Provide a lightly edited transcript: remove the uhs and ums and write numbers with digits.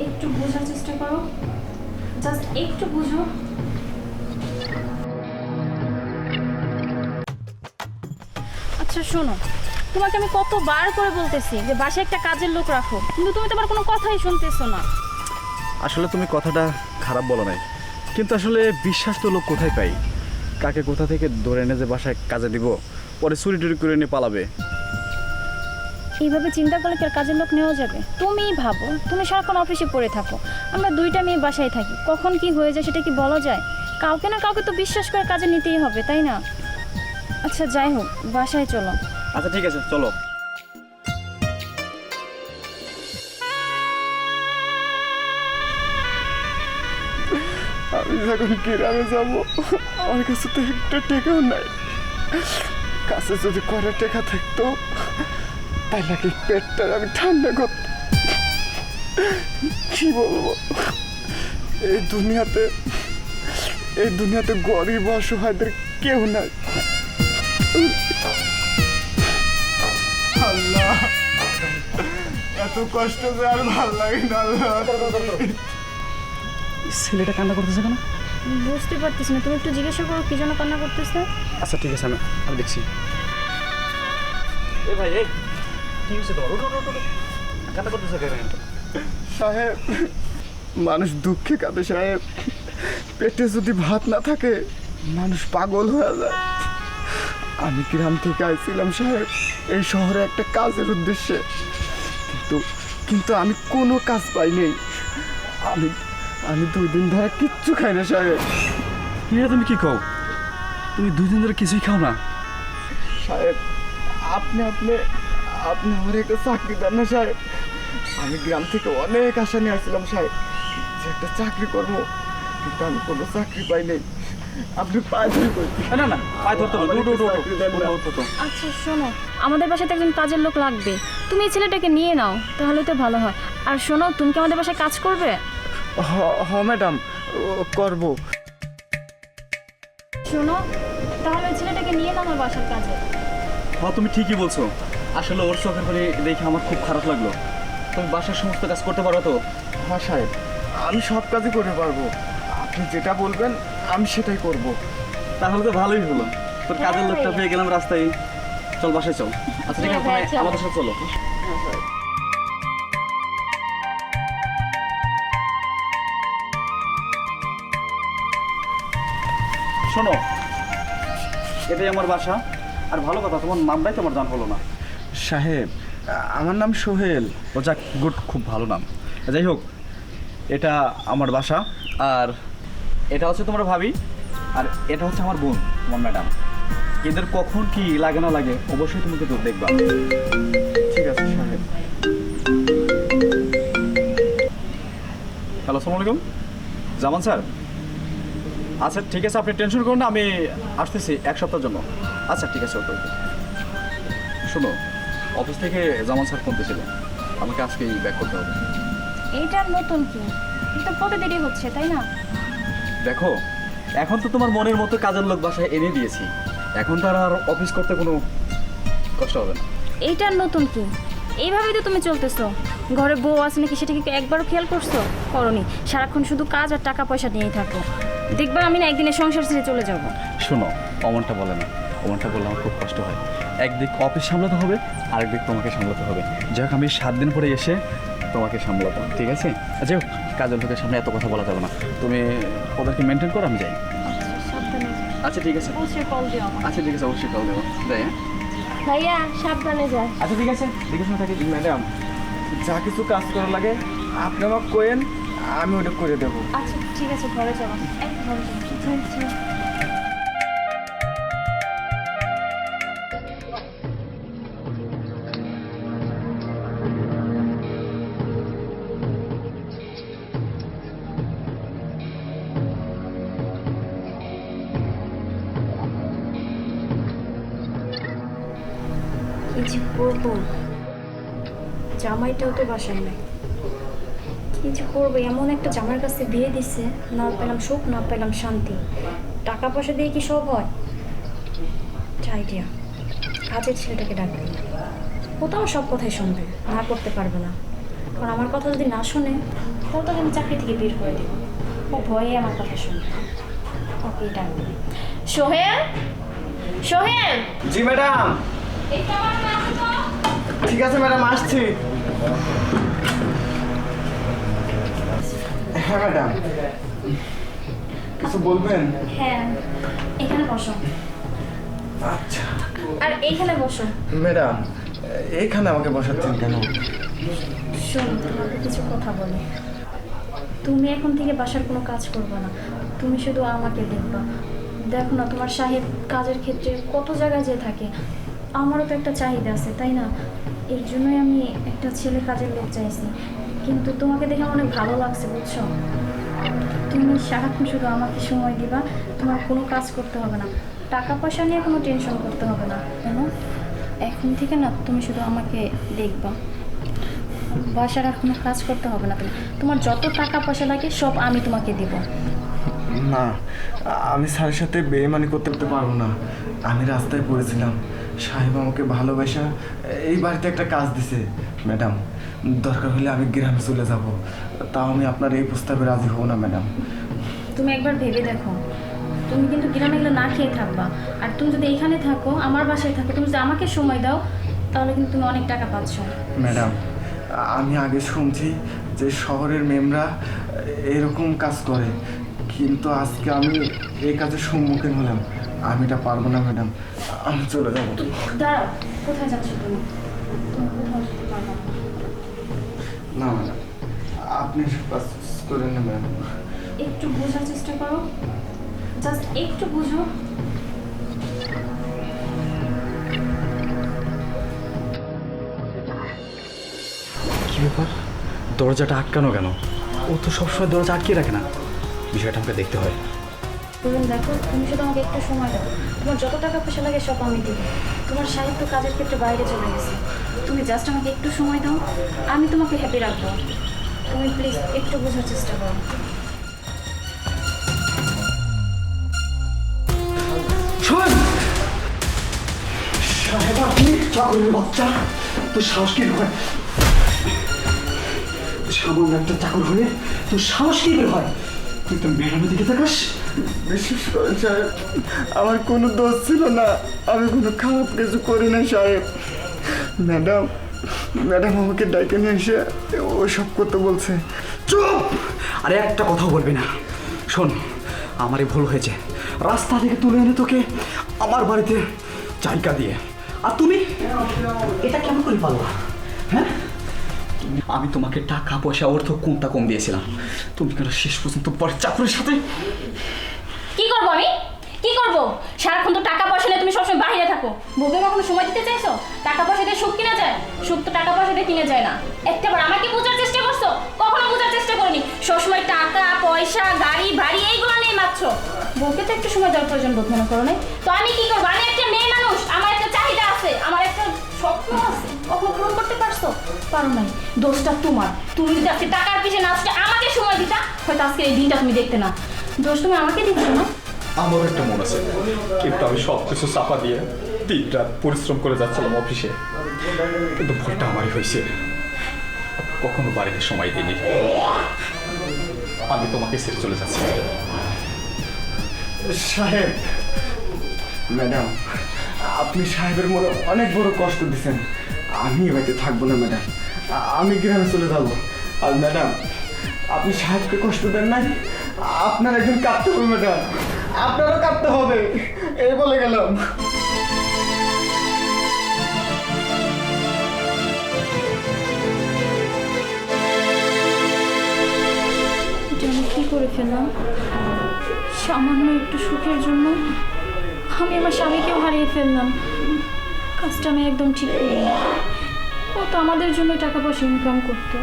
একটু বোঝার চেষ্টা করো, জাস্ট একটু বুঝো। আচ্ছা শোনো, তোমাকে আমি কতবার করে বলতেছি যে বাসায় একটা কাজের লোক রাখো, কিন্তু তুমি তোমার কোনো কথাই শুনতেছো না। আসলে তুমি কথাটা খারাপ বলো নাই, কিন্তু আসলে বিশ্বাস তো লোক কোথায় পাই? কাকে কোথা থেকে ধরে এনে যে বাসায় কাজে দিব, পরে চুরি টুরি করে নিয়ে পালাবে। এইভাবে চিন্তা করলে কি আর কাজের লোক নেওয়া যাবে? তুমিই ভাবো, তুমি সারাক্ষণ অফিসে পড়ে থাকো, আমরা দুইটা মেয়ে বাসায় থাকি, কখন কি হয়ে যায় সেটা কি বলা যায়? কাউকে না কাউকে তো বিশ্বাস করে কাজে নিতেই হবে, তাই না? আচ্ছা যাই হোক, বাসায় চলো। আচ্ছা ঠিক আছে, চলো। আমি যখন গ্রামে যাব, আমার কাছে তো একটা টাকাও নাই। কাছে যদি কয়টা টাকা থাকতো, তাই নাকি পেটটা আমি ঠান্ডা করতাম। কি বলবো, এই দুনিয়াতে গরিব অসহায়দের কেউ নাই। আল্লাহ, এত কষ্ট যে আর ভাল লাগে না। আল্লাহ, ছেলেটা কান্না করতেছে কেন? বুঝতে পারতেছি না, তুমি একটু জিজ্ঞাসা করো কি জন্য কান্না করতেছে। আচ্ছা ঠিক আছে, আমি দেখছি। এ ভাই, এই কি হয়েছে তোমার? কান্না করতেছে কেন? সাহেব, মানুষ দুঃখে কাঁদে সাহেব। পেটে যদি ভাত না থাকে, মানুষ পাগল হয়ে যায়। আমি গ্রাম থেকে আইছিলাম সাহেব এই শহরে একটা কাজের উদ্দেশ্যে, কিন্তু আমি কোনো কাজ পাইনি। আমি 2 দিন ধরে কিচ্ছু খাই না সাহেব। তুমি কি খাও? তুমি 2 দিন ধরে কিছুই খাও না? সাহেব, আপনি আমার একটা চাকরি দেন না সাহেব। আমি গ্রাম থেকে অনেক আশা নিয়ে আসছিলাম সাহেব যে একটা চাকরি করবো, কিন্তু আমি কোনো চাকরি পাই নাই। আপনি পায়ে ধরে বলছি। না, পায়ে ধরতে হবে। আচ্ছা শোনো, আমাদের বাসায় তো একজন কাজের লোক লাগবে, তুমি এই ছেলেটাকে নিয়ে নাও, তাহলে তো ভালো হয়। আর শোনো, তুমি কি আমাদের বাসায় কাজ করবে? ম্যাডাম, করবো। শোনো, তাহলে ওই ছেলেটাকে নিয়ে নাও আমার বাসার কাজে। হ্যাঁ, তুমি ঠিকই বলছো। আসলে ওর চোখের পানি দেখে আমার খুব খারাপ লাগলো। তুমি বাসার সমস্ত কাজ করতে পারো তো? হ্যাঁ সাহেব, আমি সব কাজই করতে পারবো। আপনি যেটা বলবেন আমি সেটাই করব। তাহলে তো ভালোই হলো, তোর কাজের লোকটা পেয়ে গেলাম রাস্তায়। চল বাসায় চল। আচ্ছা ঠিক আছে, তুমি আমাদের সাথে চলো। শোনো, এটাই আমার বাসা। আর ভালো কথা, তোমার নামটাই তোমার জান হলো না। সাহেব, আমার নাম সোহেল। ও যাক, গুড, খুব ভালো নাম। যাই হোক, এটা আমার বাসা, আর এটা হচ্ছে তোমার ভাবি, আর এটা হচ্ছে আমার বোন, তোমার ম্যাডাম। এদের কখন কি লাগে না লাগে অবশ্যই তুমি কিন্তু দেখবা। ঠিক আছে সাহেব। হ্যালো, আসসালামু আলাইকুম, জামান স্যার। আচ্ছা ঠিক আছে, আপনি টেনশন করুন না, আমি আসতেছি 1 সপ্তাহের জন্য। আচ্ছা ঠিক আছে, ওকে। শোনো, অফিস থেকে জামান স্যার ফোন দিয়েছিল, আমাকে আজকেই ব্যাক করতে হবে। এইটা নতুন কি? এটা কত দেরি হচ্ছে, তাই না? দেখো, এখন তো তোমার মনের মতো কাজের লোক বাসায় এনে দিয়েছি, এখন তো আর অফিস করতে কোনো কষ্ট হবে না। এইটা নতুন কি? এইভাবেই তো তুমি চলতেছো। ঘরে বউ আছে নাকি সেটা কি একবারও খেয়াল করছো? করনি, সারাক্ষণ শুধু কাজ আর টাকা পয়সা নিয়েই থাকো। দেখবা আমি না একদিনে সংসার ছেড়ে চলে যাবো। শোনো, অমনটা বলে না, অমনটা বললে আমার খুব কষ্ট হয়। একদিক অফিস সামলাতে হবে, আরেকদিক তোমাকে সামলাতে হবে। যাই হোক, আমি 7 দিন পরে এসে তোমাকে সামলাবো, ঠিক আছে? যাই হোক, কাজের লোকের সামনে এত কথা বলা যাবে না, তুমি ওদেরকে মেনটেন করো, আমি যাই। সাবধানে যাও। আচ্ছা ঠিক আছে। অবশ্যই কল দিও আমাকে। আচ্ছা ঠিক আছে, অবশ্যই কল দেবো। যাই, হ্যাঁ? ভাইয়া সাবধানে যাও। আচ্ছা ঠিক আছে, দেখে শুনে থাকি। ম্যাডাম, যা কিছু কাজ করা লাগে আপনি আমাকে কোয়েন, আমি ওটা করে দেবো। আচ্ছা ঠিক আছে, ঘরে চলো। এই ঘরে চলো। কি করবো, জামাইটাও তো বাসায় নাই। কি যে করবো, এমন একটা জামার কাছে বিয়ে দিচ্ছে, না পেলাম সুখ না পেলাম শান্তি। টাকা পয়সা দিয়ে কি সব হয়? যাই আইডিয়া, কাজের ছেলেটাকে ডাকবে। ও তো আমার সব কথাই শুনবে, না করতে পারবে না। কারণ আমার কথা যদি না শোনে তাহলে তাকে আমি চাকরি থেকে বের করে দেবো। ও ভয়ে আমার কথা শুনবে। ওকে ডাকবে। সোহেল, সোহেল, জি ম্যাডাম। এটা আমার কাছে তো। ঠিক আছে ম্যাডাম, আসছি। হ্যাঁ ম্যাডাম, কিছু বলবেন? হ্যাঁ, এখানে বসো। আচ্ছা আর এইখানে বসো। ম্যাডাম, এইখানে আমাকে বসাচ্ছেন কেন? শোনো, তোমাকে কিছু কথা বলি। তুমি এখন থেকে বাসার কোনো কাজ করবে না, তুমি শুধু আমাকে দেখবা। দেখো না, তোমার সাহেব কাজের ক্ষেত্রে কত জায়গায় যেয়ে থাকে। আমারও তো একটা চাহিদা আছে, তাই না? এর জন্যই আমি একটা ছেলে কাজের লোক চাইছি। কিন্তু তোমাকে দেখে আমার অনেক ভালো লাগছে, বুঝছো? তুমি সারাক্ষণ শুধু আমাকে সময় দিবা, তোমার কোনো কাজ করতে হবে না, টাকা পয়সা নিয়ে কোনো টেনশন করতে হবে না। কেন? এখন থেকে না তুমি শুধু আমাকে দেখবা, বাসার আর কোনো কাজ করতে হবে না। তোমার যত টাকা পয়সা লাগে সব আমি তোমাকে দেব। না, আমি স্যারের সাথে বেইমানি করতে পারবো না। আমি রাস্তায় পড়েছিলাম, সাহেব আমাকে ভালোবাসা এই বাড়িতে একটা কাজ দিছে। ম্যাডাম, দরকার হলে আমি গ্রামে চলে যাব, তাও আমি আপনার এই প্রস্তাবে রাজি হব না ম্যাডাম। তুমি একবার ভেবে দেখো, তুমি কিন্তু গ্রামে গেলে না খেয়ে থাকবা। আর তুমি যদি এইখানে থাকো, আমার বাসায় থাকো, তুমি যদি আমাকে সময় দাও, তাহলে কিন্তু তুমি অনেক টাকা পাচ্ছ। ম্যাডাম, আমি আগে শুনছি যে শহরের মেমরা এরকম কাজ করে, কিন্তু আজকে আমি এই কাজের সম্মুখীন হলাম। আমি এটা পারবো না ম্যাডাম, আমি চলে যাবো। দাঁড়াও, কোথায় যাচ্ছ তুমি? তুমি কোথাও যেতে পারবে না। না ম্যাডাম, আপনি এসব কাজ করেন না ম্যাডাম। একটু বোঝার চেষ্টা করো, জাস্ট একটু বুঝো। কি ব্যাপার, দরজাটা আটকানো কেন? ও তো সবসময় দরজা আটকিয়ে রাখে না। বিষয়টা আমাকে দেখতে হয়। তুমি দেখো, তুমি শুধু আমাকে একটু সময় দাও, তোমার যত টাকা পয়সা লাগে সব আমি দিব। তোমার সাহিত্য কাজের ক্ষেত্রে বাইরে চলে গেছে, তুমি জাস্ট আমাকে একটু সময় দাও, আমি তোমাকে হ্যাপি রাখবো। তুমি প্লিজ একটু বোঝার চেষ্টা করো। শোন সাহেব, আপনি চাকরির বাচ্চা, তোর সাহস কি হয়? সামান্য একটা চাকর হয়ে তোর সাহস কি বের হয়? তুই তো ম্যাডামের দিকে তাকাস। বিশেষ করে সাহেব, আমার কোনো দোষ ছিল না, আমি কোনো খারাপ কিছু করি না সাহেব। ম্যাডাম ম্যাডাম আমাকে ডাইকে নিয়ে এসে ওসব করতে বলছে। চুপ! আরে একটা কথাও বলবি না। শোন, আমারই ভুল হয়েছে, রাস্তা থেকে তুলে এনে তোকে আমার বাড়িতে জায়গা দিয়ে, আর তুমি এটা কেমন করে পারলা? হ্যাঁ, আমি তোমাকে টাকা পয়সা অর্থ কোনটা কম দিয়েছিলাম, তুমি কেন শেষ পর্যন্ত পরের চাকরির সাথে? কি করবো আমি? কি করবো? সারাক্ষণ তো টাকা পয়সা নিয়ে তুমি সবসময় বাইরে থাকো। বউকে কখনো সময় দিতে চাইছো? টাকা পয়সা দিয়ে সুখ কিনা যায়? সুখ তো টাকা পয়সা দিয়ে কিনে যায় না। একটাবার আমাকে বোঝার চেষ্টা করছো? কখনো বোঝার চেষ্টা করিনি। সবসময় টাকা পয়সা গাড়ি বাড়ি এইগুলো নিয়ে মারছো। বউকে তো একটু সময় দেওয়ার প্রয়োজন বোধ মনে করো না? তো আমি কি করবো? আমি একটা মেয়ে মানুষ, আমার একটা চাহিদা আছে, আমার একটা স্বপ্ন আছে। কখনো পূরণ করতে পারছো? পারো নাই। দোষটা তোমার। তুমি যদি আজকে টাকার পিছনে না আসতে আমাকে সময় দিতা, হয়তো আজকে এই দিনটা তুমি দেখতে না। দোষ তুমি আমাকে দিচ্ছ না? আমারও একটা মন আছে, কিন্তু আমি সব কিছু চাপা দিয়ে দিন রাত পরিশ্রম করে যাচ্ছিলাম অফিসে, কিন্তু ভুলটা আমারই হয়েছে। কখনো বাড়িতে সময় দিইনি। আমি তোমাকে ছেড়ে চলে যাচ্ছি। সাহেব, ম্যাডাম আপনি সাহেবের মনে অনেক বড় কষ্ট দিচ্ছেন। আমি এ বাড়িতে থাকবো না ম্যাডাম, আমি গ্রামে চলে যাবো। আর ম্যাডাম, আপনি সাহেবকে কষ্ট দেন নাই, আপনার একজন কাঁদতে হবে ম্যাডাম, আপনারও কাঁদতে হবে, এই বলে গেলাম। এটা আমি কী করে ফেললাম? সামান্য একটু সুখের জন্য আমি আমার স্বামীকেও হারিয়ে ফেললাম। কাজটা আমি একদম ঠিক করিনি। ও তো আমাদের জন্য টাকা পয়সা ইনকাম করতো।